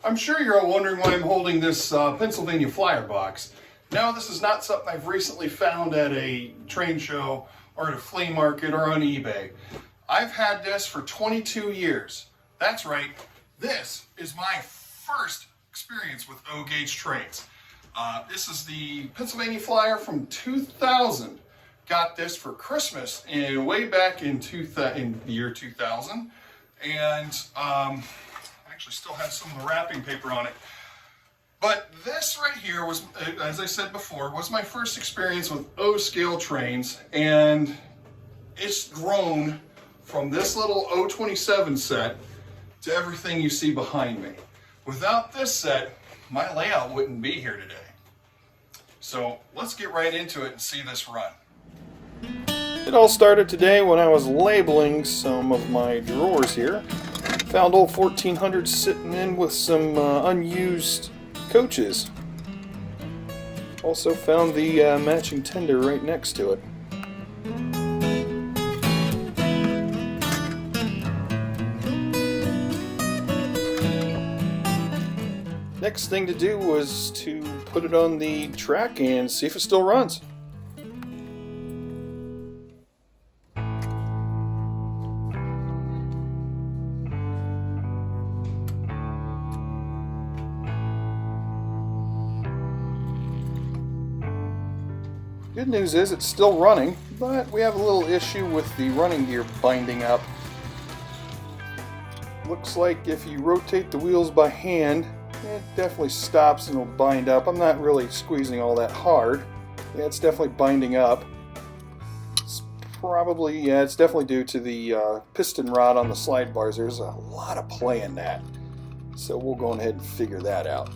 I'm sure you're all wondering why I'm holding this Pennsylvania Flyer box. No, this is not something I've recently found at a train show or at a flea market or on eBay. I've had this for 22 years. That's right, this is my first experience with O-gauge trains. This is the Pennsylvania Flyer from 2000. Got this for Christmas way back in the year 2000. And actually still has some of the wrapping paper on it. But this right here was, as I said before, was my first experience with O-scale trains, and it's grown from this little O27 set to everything you see behind me. Without this set, my layout wouldn't be here today. So let's get right into it and see this run. It all started today when I was labeling some of my drawers here. Found old 1400s sitting in with some unused coaches. Also found the matching tender right next to it. Next thing to do was to put it on the track and see if it still runs. Good news is it's still running, but we have a little issue with the running gear binding up. Looks like if you rotate the wheels by hand, it definitely stops and will bind up. I'm not really squeezing all that hard. Yeah, it's definitely binding up. It's probably, yeah, it's definitely due to the piston rod on the slide bars. There's a lot of play in that. So we'll go ahead and figure that out.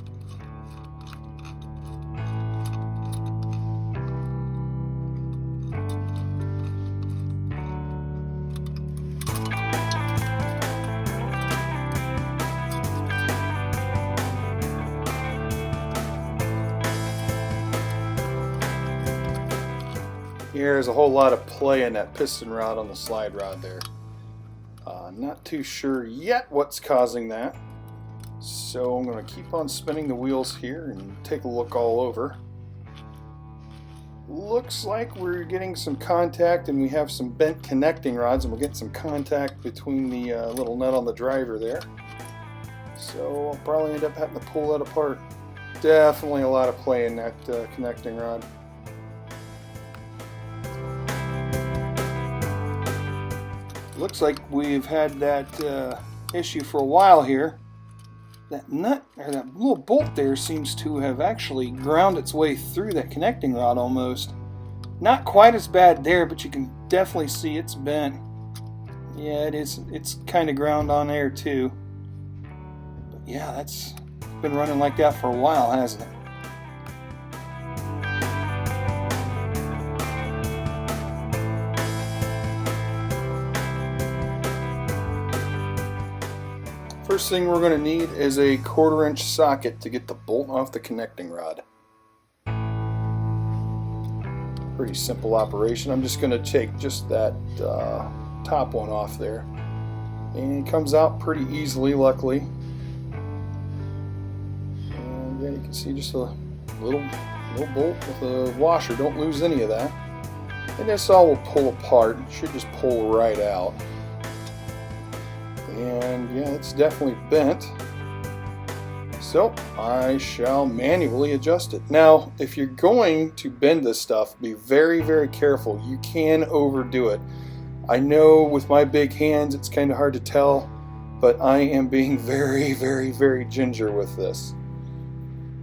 There's a whole lot of play in that piston rod on the slide rod there. Not too sure yet what's causing that. So I'm going to keep on spinning the wheels here and take a look all over. Looks like we're getting some contact, and we have some bent connecting rods, and we're getting some contact between the little nut on the driver there. So I'll probably end up having to pull that apart. Definitely a lot of play in that connecting rod. Looks like we've had that issue for a while here. That nut, or that little bolt there, seems to have actually ground its way through that connecting rod almost. Not quite as bad there, but you can definitely see it's bent. Yeah, it is. It's kind of ground on there too. But yeah, that's been running like that for a while, hasn't it? First thing we're going to need is a 1/4-inch socket to get the bolt off the connecting rod. Pretty simple operation. I'm just going to take just that top one off there. And it comes out pretty easily, luckily. And yeah, you can see just a little bolt with a washer. Don't lose any of that. And this all will pull apart. It should just pull right out. And yeah, it's definitely bent. So I shall manually adjust it. Now, if you're going to bend this stuff, be very, very careful. You can overdo it. I know with my big hands it's kind of hard to tell, but I am being very, very, very ginger with this.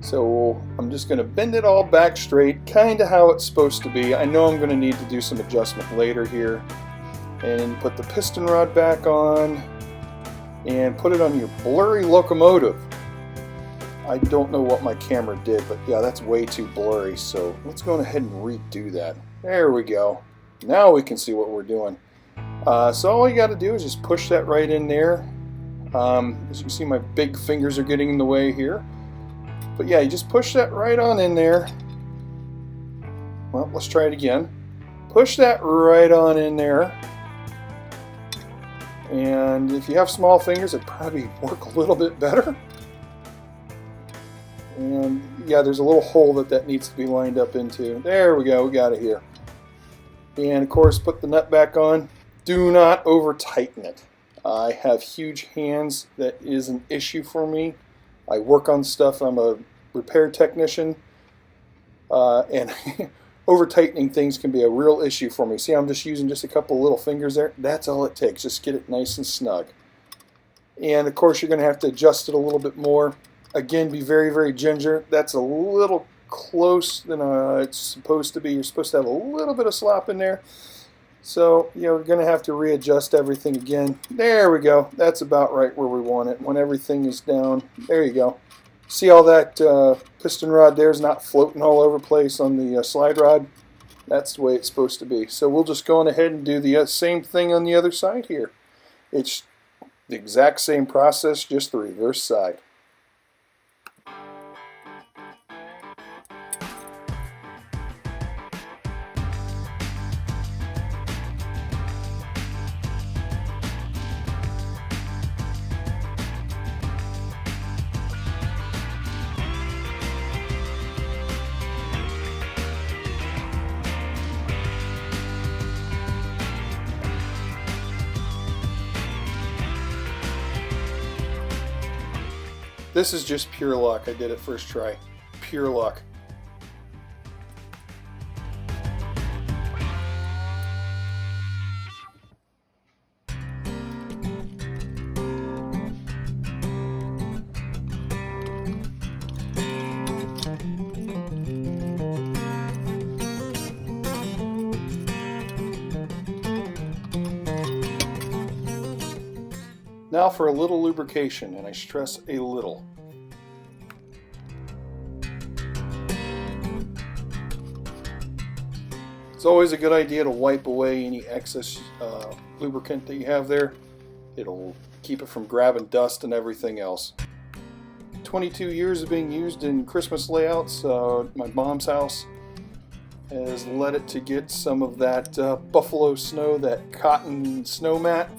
So I'm just going to bend it all back straight, kind of how it's supposed to be. I know I'm going to need to do some adjustment later here. And put the piston rod back on. And put it on your blurry locomotive. I don't know what my camera did, but yeah, that's way too blurry, so let's go ahead and redo that. There we go. Now we can see what we're doing. So all you got to do is just push that right in there. As you can see, my big fingers are getting in the way here. But yeah, you just push that right on in there. Well, let's try it again. Push that right on in there. And if you have small fingers, it'd probably work a little bit better. And yeah, there's a little hole that needs to be lined up into. There we go, we got it here. And of course, put the nut back on. Do not over tighten it. I have huge hands. That is an issue for me. I work on stuff. I'm a repair technician. And over tightening things can be a real issue for me. See, I'm just using just a couple little fingers there. That's all it takes. Just get it nice and snug. And of course, you're going to have to adjust it a little bit more. Again, be very, very ginger. That's a little close than it's supposed to be. You're supposed to have a little bit of slop in there. So, you're going to have to readjust everything again. There we go. That's about right where we want it. When everything is down, there you go. See all that piston rod there is not floating all over the place on the slide rod? That's the way it's supposed to be. So we'll just go on ahead and do the same thing on the other side here. It's the exact same process, just the reverse side. This is just pure luck. I did it first try. Pure luck. Now for a little lubrication, and I stress a little. It's always a good idea to wipe away any excess lubricant that you have there. It'll keep it from grabbing dust and everything else. 22 years of being used in Christmas layouts. My mom's house has led it to get some of that buffalo snow, that cotton snow mat,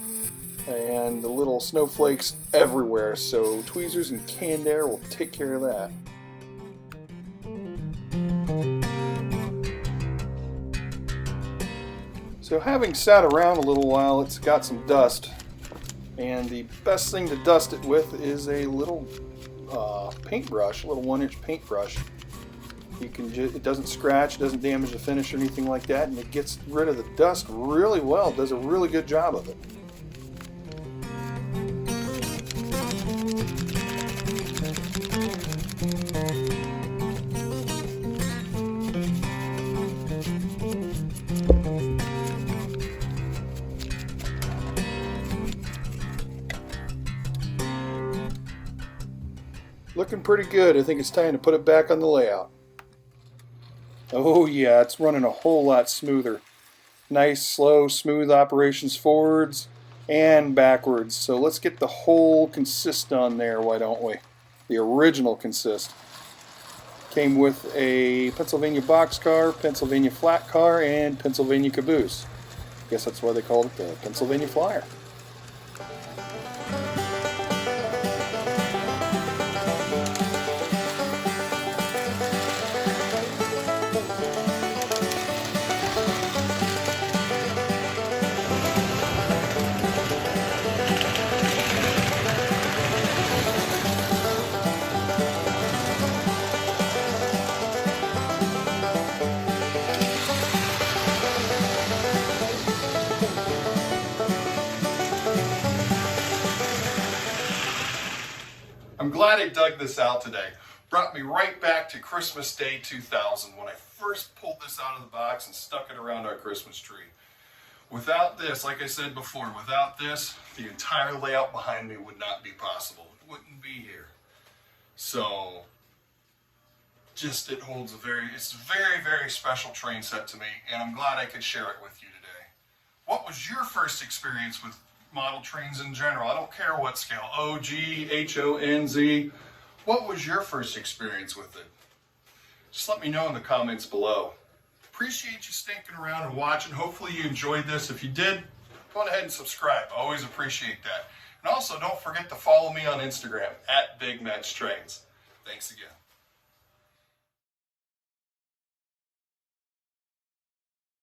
and the little snowflakes everywhere. So tweezers and canned air will take care of that. So having sat around a little while, it's got some dust, and the best thing to dust it with is a little paintbrush, a little 1-inch paintbrush. It doesn't scratch, doesn't damage the finish or anything like that, and it gets rid of the dust really well. It does a really good job of it. Looking pretty good. I think it's time to put it back on the layout. Oh yeah, it's running a whole lot smoother. Nice, slow, smooth operations forwards and backwards. So let's get the whole consist on there, why don't we? The original consist. Came with a Pennsylvania boxcar, Pennsylvania flat car, and Pennsylvania caboose. Guess that's why they called it the Pennsylvania Flyer. I'm glad I dug this out today. Brought me right back to Christmas Day 2000 when I first pulled this out of the box and stuck it around our Christmas tree. Without this, like I said before, without this, the entire layout behind me would not be possible. It wouldn't be here. So, just it holds it's a very, very special train set to me, and I'm glad I could share it with you today. What was your first experience with model trains in general? I don't care what scale, OG, HONZ. What was your first experience with it? Just let me know in the comments below. Appreciate you sticking around and watching. Hopefully you enjoyed this. If you did, go ahead and subscribe. I always appreciate that. And also don't forget to follow me on Instagram @BigMatchTrains. Thanks again.